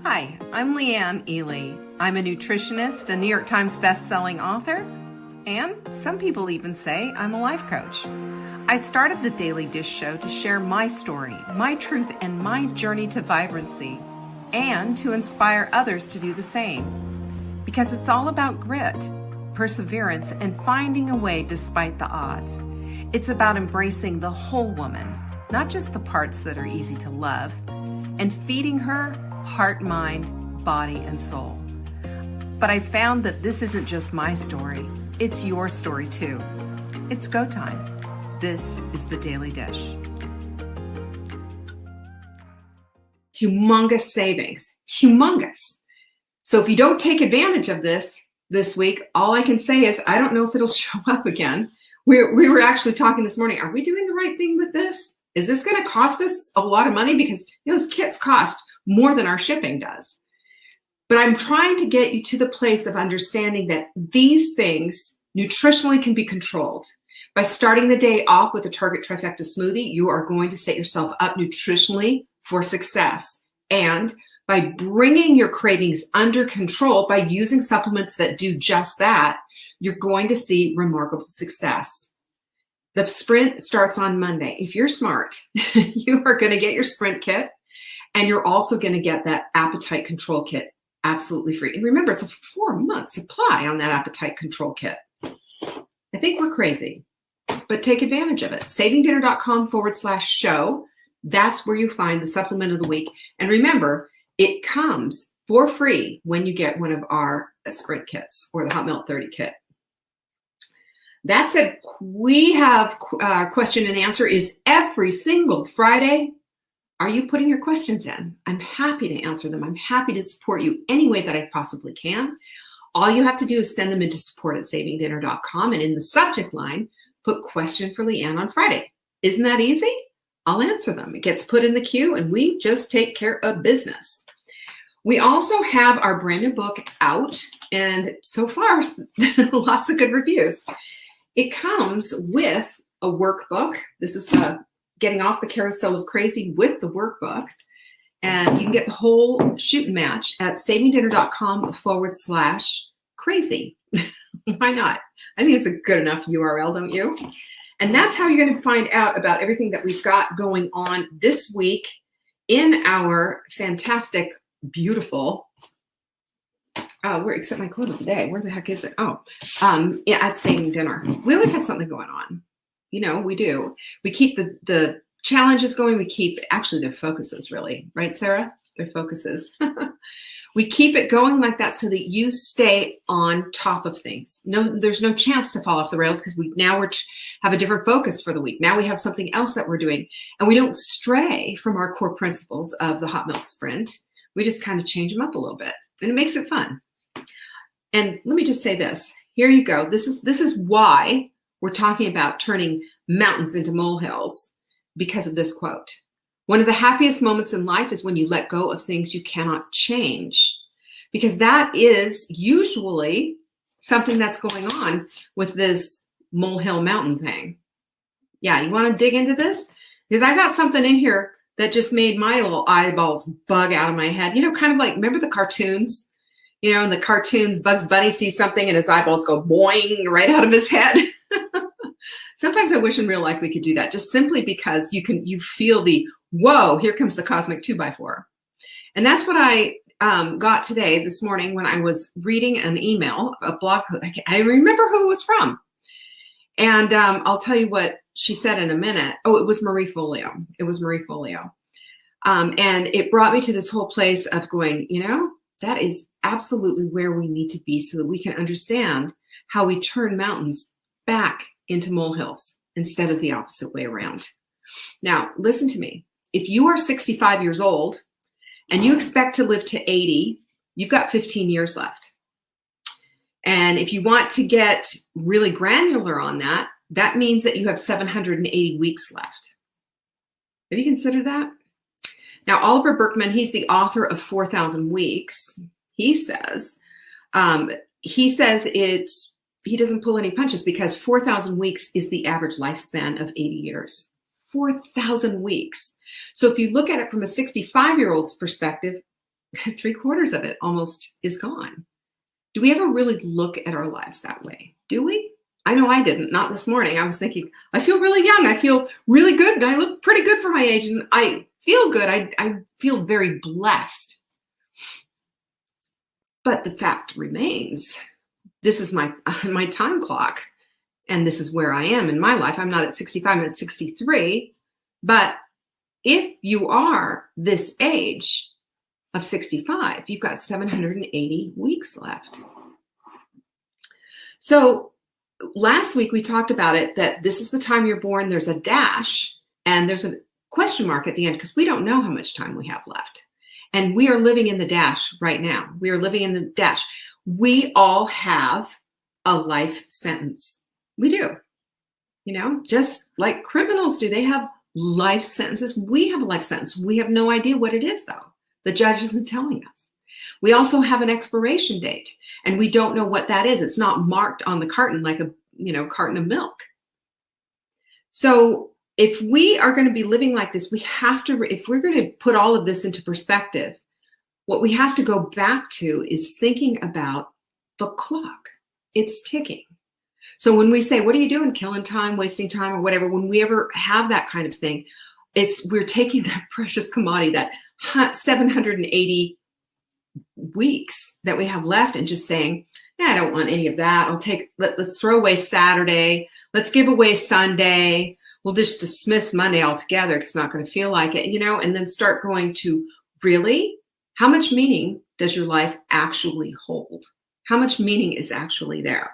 Hi, I'm Leanne Ely. I'm a nutritionist, a New York Times best-selling author, and some people even say I'm a life coach. I started the Daily Dish Show to share my story, my truth, and my journey to vibrancy, and to inspire others to do the same. Because it's all about grit, perseverance, and finding a way despite the odds. It's about embracing the whole woman, not just the parts that are easy to love, and feeding her heart, mind, body, and soul. But I found that this isn't just my story, it's your story too. It's go time. This is the Daily Dish. Humongous savings, humongous. So if you don't take advantage of this week, all I can say is I don't know if it'll show up again. We were actually talking this morning. Are we doing the right thing with this? Is this going to cost us a lot of money? Because those kits cost more than our shipping does. But I'm trying to get you to the place of understanding that these things nutritionally can be controlled. By starting the day off with a Target Trifecta smoothie, you are going to set yourself up nutritionally for success. And by bringing your cravings under control by using supplements that do just that, you're going to see remarkable success. The sprint starts on Monday. If you're smart, you are going to get your sprint kit, and you're also going to get that appetite control kit absolutely free. And remember, it's a 4-month supply on that appetite control kit. I think we're crazy, but take advantage of it. savingdinner.com/show. That's where you find the supplement of the week. And remember, it comes for free when you get one of our sprint kits or the Hot Melt 30 kit. That said, we have question and answer is every single Friday. Are you putting your questions in? I'm happy to answer them. I'm happy to support you any way that I possibly can. All you have to do is send them into support@savingdinner.com, and in the subject line, put question for Leanne on Friday. Isn't that easy? I'll answer them. It gets put in the queue, and we just take care of business. We also have our brand new book out, and so far, lots of good reviews. It comes with a workbook. This is the Getting Off the Carousel of Crazy with the workbook. And you can get the whole shoot and match at savingdinner.com/crazy. Why not? I think it's a good enough URL, don't you? And that's how you're going to find out about everything that we've got going on this week in our fantastic, beautiful, except my quote of the day. Where the heck is it? At Saving Dinner. We always have something going on. You know, we do. We keep the challenges going. We keep, actually, their focuses really, right, Sarah? Their focuses. We keep it going like that so that you stay on top of things. No, there's no chance to fall off the rails because we have a different focus for the week. Now we have something else that we're doing, and we don't stray from our core principles of the Hot Milk Sprint. We just kind of change them up a little bit, and it makes it fun. And let me just say this. Here you go. This is why we're talking about turning mountains into molehills, because of this quote. One of the happiest moments in life is when you let go of things you cannot change, because that is usually something that's going on with this molehill mountain thing. Yeah, you want to dig into this? Because I got something in here that just made my little eyeballs bug out of my head. You know, kind of like, remember the cartoons? You know, in the cartoons, Bugs Bunny sees something and his eyeballs go boing right out of his head. Sometimes I wish in real life we could do that, just simply because you feel the, whoa, here comes the cosmic 2x4. And that's what I got today, this morning, when I was reading an email, a blog post. I remember who it was from. And I'll tell you what she said in a minute. Oh, it was Marie Folio. It was Marie Folio. And it brought me to this whole place of going, you know, that is absolutely where we need to be so that we can understand how we turn mountains back into molehills instead of the opposite way around. Now, listen to me. If you are 65 years old and you expect to live to 80, you've got 15 years left. And if you want to get really granular on that, that means that you have 780 weeks left. Have you considered that? Now, Oliver Burkeman, he's the author of 4,000 Weeks. He says he doesn't pull any punches because 4,000 weeks is the average lifespan of 80 years. 4,000 weeks. So if you look at it from a 65-year-old's perspective, 3/4 of it almost is gone. Do we ever really look at our lives that way? Do we? I know I didn't, not this morning. I was thinking, I feel really young. I feel really good. I look pretty good for my age, and I feel good. I feel very blessed. But the fact remains, this is my time clock, and this is where I am in my life. I'm not at 65, I'm at 63. But if you are this age of 65, you've got 780 weeks left. So last week we talked about it, that this is the time you're born. There's a dash and there's a question mark at the end because we don't know how much time we have left. And we are living in the dash right now. We are living in the dash. We all have a life sentence. We do. Just like criminals do. They have life sentences. We have a life sentence. We have no idea what it is, though. The judge isn't telling us. We also have an expiration date, and we don't know what that is. It's not marked on the carton like a carton of milk. So if we are going to be living like this, we have to, if we're going to put all of this into perspective, what we have to go back to is thinking about the clock. It's ticking. So when we say, what are you doing? Killing time, wasting time, or whatever, when we ever have that kind of thing, we're taking that precious commodity, that 780 weeks that we have left, and just saying, I don't want any of that. Let's throw away Saturday. Let's give away Sunday. We'll just dismiss Monday altogether because it's not going to feel like it, and then start going to, really, how much meaning does your life actually hold? How much meaning is actually there?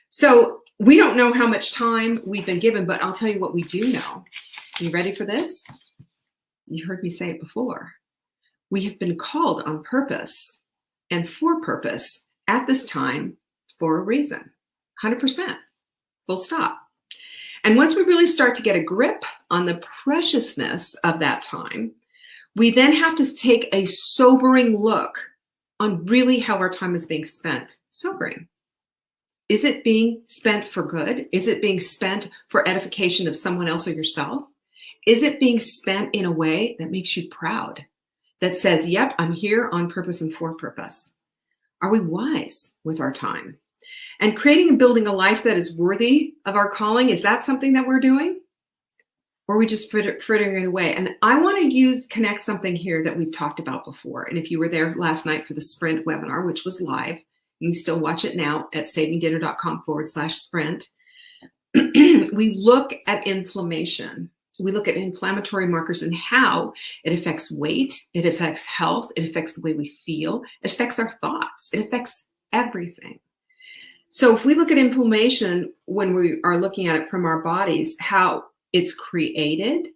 So we don't know how much time we've been given, but I'll tell you what we do know. You ready for this? You heard me say it before. We have been called on purpose and for purpose at this time for a reason. 100%. Full stop. And once we really start to get a grip on the preciousness of that time, we then have to take a sobering look on really how our time is being spent. Sobering. Is it being spent for good? Is it being spent for edification of someone else or yourself? Is it being spent in a way that makes you proud? That says, yep, I'm here on purpose and for purpose. Are we wise with our time? And creating and building a life that is worthy of our calling, is that something that we're doing? Or are we just frittering it away? And I want to connect something here that we've talked about before. And if you were there last night for the Sprint webinar, which was live, you can still watch it now at savingdinner.com/sprint. We look at inflammation. We look at inflammatory markers and how it affects weight, it affects health, it affects the way we feel, it affects our thoughts, it affects everything. So if we look at inflammation when we are looking at it from our bodies, how it's created,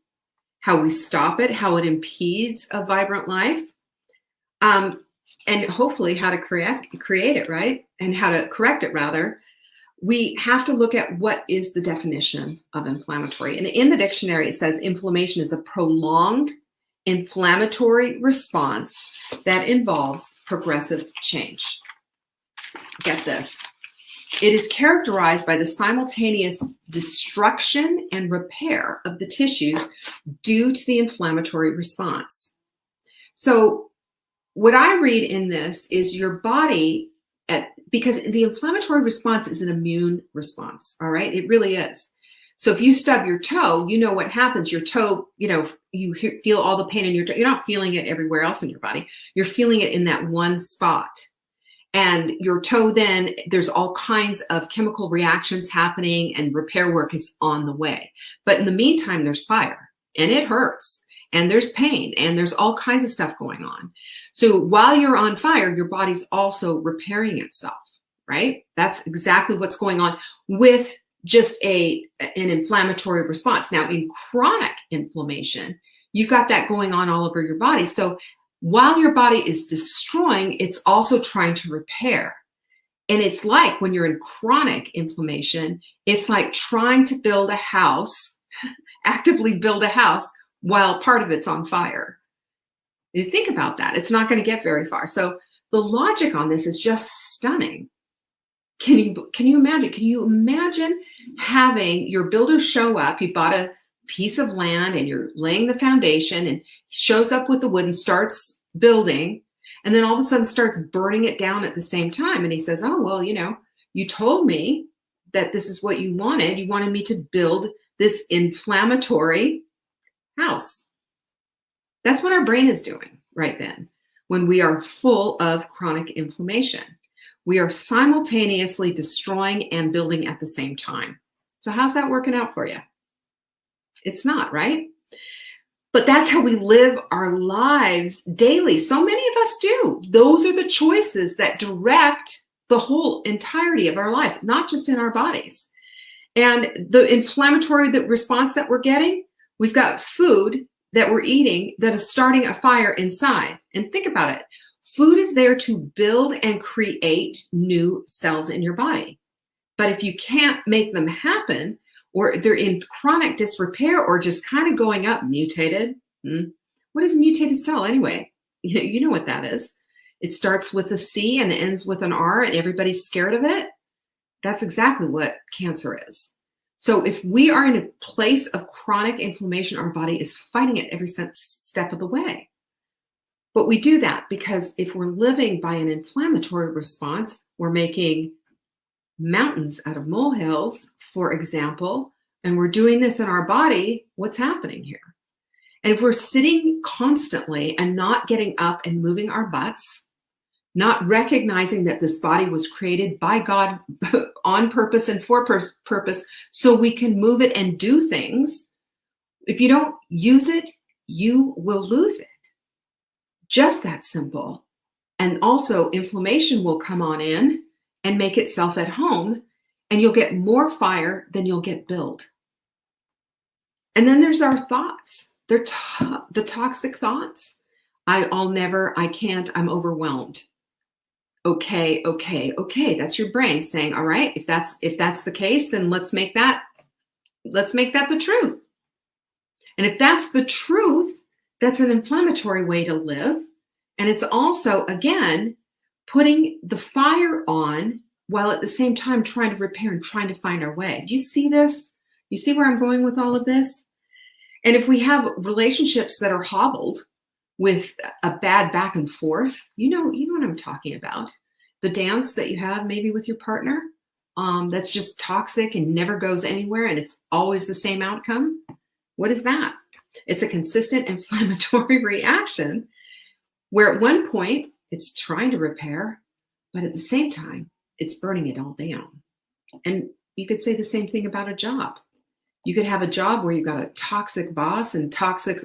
how we stop it, how it impedes a vibrant life, and hopefully how to create it, right? And how to correct it, rather. We have to look at what is the definition of inflammatory. And in the dictionary, it says inflammation is a prolonged inflammatory response that involves progressive change. Get this. It is characterized by the simultaneous destruction and repair of the tissues due to the inflammatory response. So what I read in this is your body, because the inflammatory response is an immune response, all right? It really is. So if you stub your toe, you know what happens. Your toe, you feel all the pain in your toe. You're not feeling it everywhere else in your body. You're feeling it in that one spot. And your toe then, there's all kinds of chemical reactions happening and repair work is on the way. But in the meantime, there's fire and it hurts and there's pain and there's all kinds of stuff going on. So while you're on fire, your body's also repairing itself, right? That's exactly what's going on with just an inflammatory response. Now, in chronic inflammation, you've got that going on all over your body. So while your body is destroying, it's also trying to repair. And it's like when you're in chronic inflammation, it's like trying to build a house, actively build a house while part of it's on fire. You think about that, it's not going to get very far. So the logic on this is just stunning. Can you imagine? Can you imagine having your builder show up? You bought a piece of land and you're laying the foundation, and he shows up with the wood and starts building, And then all of a sudden starts burning it down at the same time. And he says, oh, well, you told me that this is what you wanted. You wanted me to build this inflammatory house. That's what our brain is doing right then when we are full of chronic inflammation. We are simultaneously destroying and building at the same time. So how's that working out for you? It's not, right? But that's how we live our lives daily. So many of us do. Those are the choices that direct the whole entirety of our lives, not just in our bodies. And the inflammatory response that we're getting, we've got food that we're eating that is starting a fire inside. And think about it. Food is there to build and create new cells in your body. But if you can't make them happen, or they're in chronic disrepair or just kind of going up, mutated. What is a mutated cell anyway? You know what that is. It starts with a C and ends with an R and everybody's scared of it. That's exactly what cancer is. So if we are in a place of chronic inflammation, our body is fighting it every step of the way. But we do that because if we're living by an inflammatory response, we're making mountains out of molehills, for example, and we're doing this in our body, what's happening here? And if we're sitting constantly and not getting up and moving our butts, not recognizing that this body was created by God on purpose and for purpose so we can move it and do things, if you don't use it, you will lose it. Just that simple. And also inflammation will come on in and make itself at home, and you'll get more fire than you'll get build. And then there's our thoughts. They're the toxic thoughts. I'll never, I can't, I'm overwhelmed. Okay. That's your brain saying, all right, if that's the case, then let's make that the truth. And if that's the truth, that's an inflammatory way to live. And it's also, again, putting the fire on while at the same time trying to repair and trying to find our way. Do you see this? You see where I'm going with all of this? And if we have relationships that are hobbled with a bad back and forth, you know what I'm talking about. The dance that you have maybe with your partner, that's just toxic and never goes anywhere and it's always the same outcome. What is that? It's a consistent inflammatory reaction where at one point it's trying to repair, but at the same time, it's burning it all down. And you could say the same thing about a job. You could have a job where you've got a toxic boss and toxic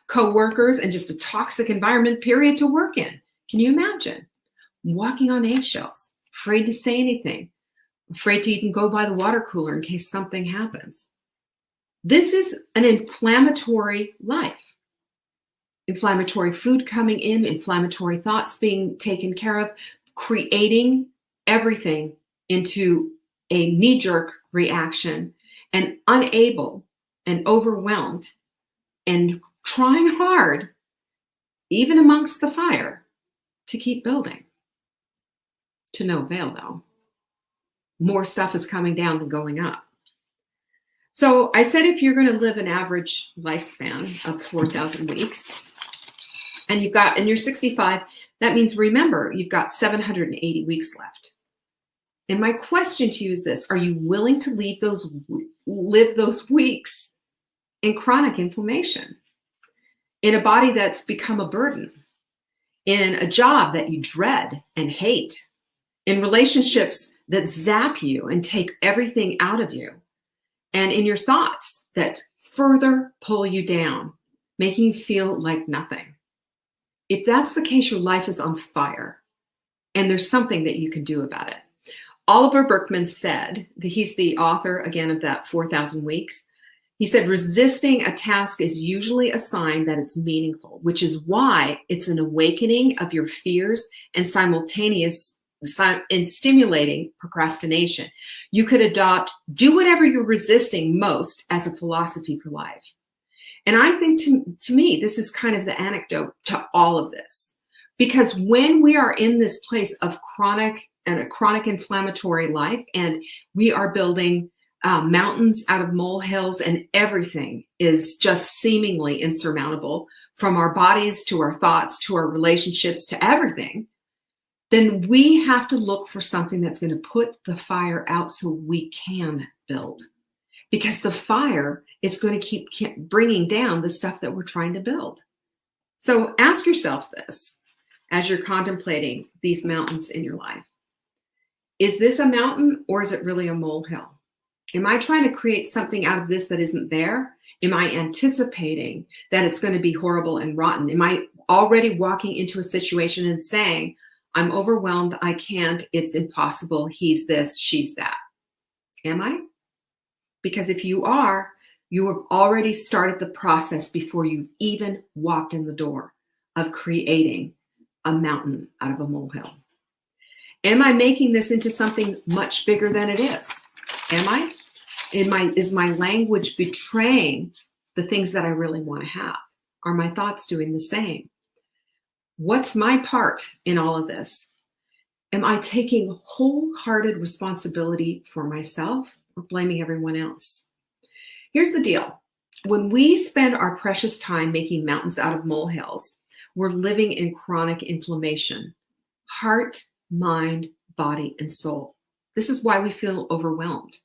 coworkers and just a toxic environment, period, to work in. Can you imagine? Walking on eggshells, afraid to say anything, afraid to even go by the water cooler in case something happens. This is an inflammatory life. Inflammatory food coming in, inflammatory thoughts being taken care of, creating everything into a knee-jerk reaction and unable and overwhelmed and trying hard, even amongst the fire, to keep building. To no avail, though. More stuff is coming down than going up. So I said if you're going to live an average lifespan of 4,000 weeks, and you're 65, that means, remember, you've got 780 weeks left. And my question to you is this: are you willing to live those weeks in chronic inflammation, in a body that's become a burden, in a job that you dread and hate, in relationships that zap you and take everything out of you, and in your thoughts that further pull you down, making you feel like nothing? If that's the case, your life is on fire, and there's something that you can do about it. Oliver Burkeman said, he's the author, again, of that 4,000 Weeks. He said, resisting a task is usually a sign that it's meaningful, which is why it's an awakening of your fears and stimulating procrastination. You could adopt, do whatever you're resisting most as a philosophy for life. And I think to me, this is kind of the anecdote to all of this. Because when we are in this place of chronic inflammatory life, and we are building mountains out of molehills, and everything is just seemingly insurmountable, from our bodies to our thoughts to our relationships to everything, then we have to look for something that's going to put the fire out so we can build. Because the fire is going to keep bringing down the stuff that we're trying to build. So ask yourself this as you're contemplating these mountains in your life. Is this a mountain, or is it really a molehill? Am I trying to create something out of this that isn't there? Am I anticipating that it's going to be horrible and rotten? Am I already walking into a situation and saying, I'm overwhelmed, I can't, it's impossible, he's this, she's that? Am I? Because if you are, you have already started the process before you even walked in the door of creating a mountain out of a molehill. Am I making this into something much bigger than it is? Am I? Is my language betraying the things that I really want to have? Are my thoughts doing the same? What's my part in all of this? Am I taking wholehearted responsibility for myself or blaming everyone else? Here's the deal. When we spend our precious time making mountains out of molehills, we're living in chronic inflammation, heart, mind, body, and soul. This is why we feel overwhelmed.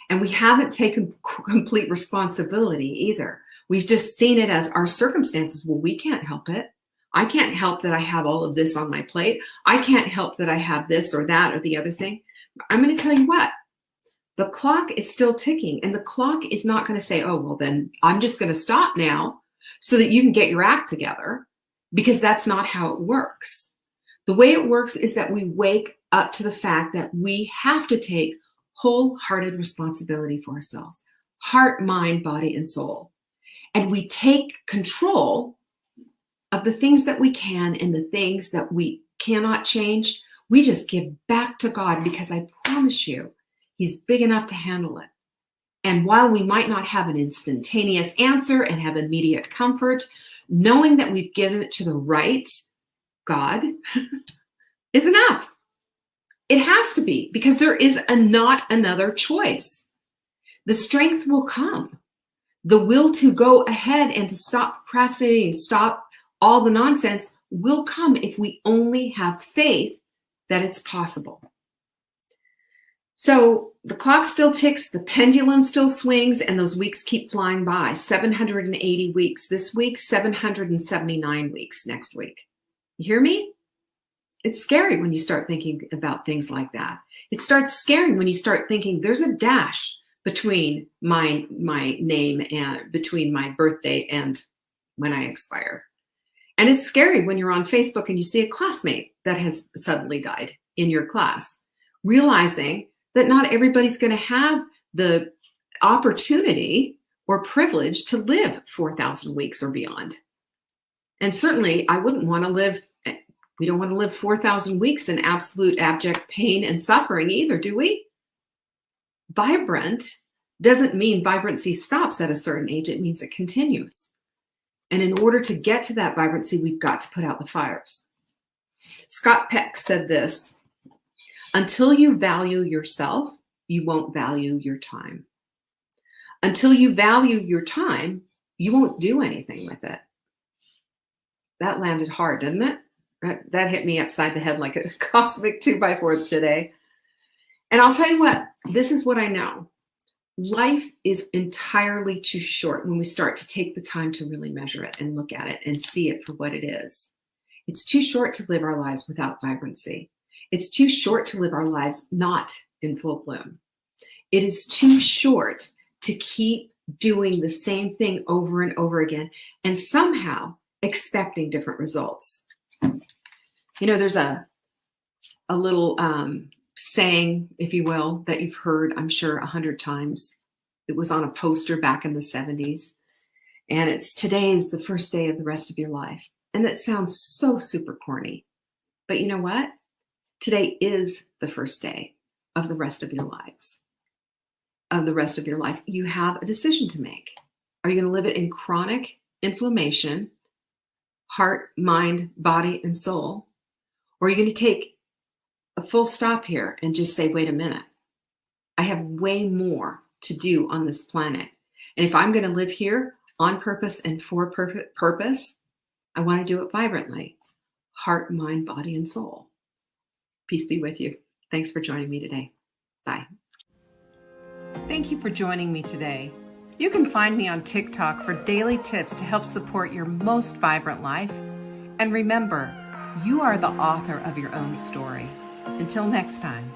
And we haven't taken complete responsibility either. We've just seen it as our circumstances. Well, we can't help it. I can't help that I have all of this on my plate. I can't help that I have this or that or the other thing. I'm going to tell you what, the clock is still ticking, and the clock is not going to say, oh, well, then I'm just going to stop now so that you can get your act together, because that's not how it works. The way it works is that we wake up to the fact that we have to take wholehearted responsibility for ourselves, heart, mind, body, and soul. And we take control of the things that we can and the things that we cannot change. We just give back to God, because I promise you, He's big enough to handle it. And while we might not have an instantaneous answer and have immediate comfort, knowing that we've given it to the right God is enough. It has to be, because there is not another choice. The strength will come. The will to go ahead and to stop procrastinating, stop all the nonsense will come if we only have faith that it's possible. So the clock still ticks, the pendulum still swings, and those weeks keep flying by. 780 weeks this week, 779 weeks next week. You hear me? It's scary when you start thinking about things like that. It starts scaring when you start thinking there's a dash between my name and between my birthday and when I expire. And it's scary when you're on Facebook and you see a classmate that has suddenly died in your class, realizing that not everybody's going to have the opportunity or privilege to live 4,000 weeks or beyond. And certainly I wouldn't want to live, we don't want to live 4,000 weeks in absolute abject pain and suffering either, do we? Vibrant doesn't mean vibrancy stops at a certain age. It means it continues. And in order to get to that vibrancy, we've got to put out the fires. Scott Peck said this: until you value yourself, you won't value your time. Until you value your time, you won't do anything with it. That landed hard, didn't it? That hit me upside the head like a cosmic 2x4 today. And I'll tell you what, this is what I know. Life is entirely too short when we start to take the time to really measure it and look at it and see it for what it is. It's too short to live our lives without vibrancy. It's too short to live our lives not in full bloom. It is too short to keep doing the same thing over and over again and somehow expecting different results. You know, there's a little saying, if you will, that you've heard, I'm sure, 100 times. It was on a poster back in the 70s. And it's, today is the first day of the rest of your life. And that sounds so super corny. But you know what? Today is the first day of the rest of your lives. Of the rest of your life. You have a decision to make. Are you going to live it in chronic inflammation, heart, mind, body, and soul? Or are you going to take a full stop here and just say, wait a minute, I have way more to do on this planet. And if I'm going to live here on purpose and for purpose, I want to do it vibrantly. Heart, mind, body, and soul. Peace be with you. Thanks for joining me today. Bye. Thank you for joining me today. You can find me on TikTok for daily tips to help support your most vibrant life. And remember, you are the author of your own story. Until next time.